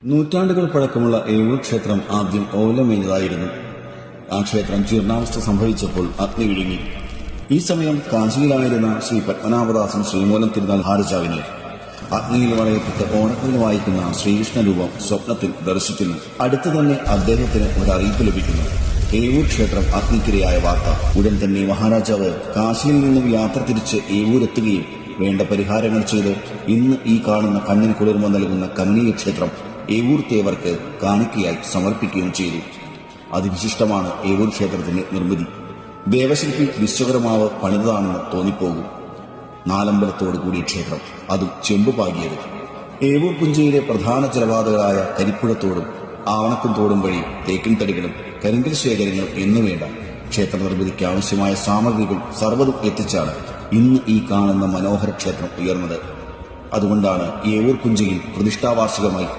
നൂറ്റാണ്ടുകൾ പഴക്കമുള്ള ഏവൂർ ക്ഷേത്രം ആദ്യം ഓലമേഞ്ഞതായിരുന്നു. ആ ക്ഷേത്രം ജീർണാവസ്ഥ സംഭവിച്ചപ്പോൾ അഗ്നി വിഴുങ്ങി. ഈ സമയം കാഞ്ചിയിലായിരുന്ന ശ്രീ പത്മനാഭദാസൻ ശ്രീമൂലം തിരുനാൾ ഹാരജാവിനെ അഗ്നിയിൽ വളയപ്പെട്ട് ഓണക്കുഴൽ വായിക്കുന്ന ശ്രീകൃഷ്ണരൂപം സ്വപ്നത്തിൽ ദർശിക്കുന്നു. അടുത്തു തന്നെ അദ്ദേഹത്തിന് ഒരു അറിയിപ്പ് ലഭിക്കുന്നു. ഏവൂർ ക്ഷേത്രം അഗ്നിക്കിരയായ വാർത്ത. ഉടൻ തന്നെ മഹാരാജാവ് കാശിയിൽ നിന്നും യാത്ര തിരിച്ച് ഏവൂരെത്തുകയും വേണ്ട പരിഹാരങ്ങൾ ചെയ്ത് ഇന്ന് ഈ കാണുന്ന കണ്ണിന് കുളിർമ നൽകുന്ന കമനീയ ക്ഷേത്രം ഏവൂർ തേവർക്ക് കാണിക്കയായി സമർപ്പിക്കുകയും ചെയ്തു. അതിവിശിഷ്ടമാണ് ഏവൂർ ക്ഷേത്രത്തിന്റെ നിർമ്മിതി. ദേവശില്പി വിശ്വകർമാവ് പണിതതാണെന്ന് തോന്നിപ്പോകും. നാലമ്പലത്തോടു കൂടിയ ക്ഷേത്രം, അതും ചെമ്പുപാകിയത്. ഏവൂർ പുഞ്ചയിലെ പ്രധാന ജലപാതകളായ കരിപ്പുഴത്തോടും ആവണക്കും തോടും വഴി തേക്കിൻ തടികളും കരിങ്കൽ ശേഖരങ്ങളും എന്നുവേണ്ട ക്ഷേത്ര നിർമ്മിതിക്ക് ആവശ്യമായ സാമഗ്രികൾ സർവ്വതും എത്തിച്ചാണ് ഇന്ന് ഈ കാണുന്ന മനോഹര ക്ഷേത്രം ഉയർന്നത്. അതുകൊണ്ടാണ് ഏവൂർ പുഞ്ചയിൽ പ്രതിഷ്ഠാവാർഷികമായി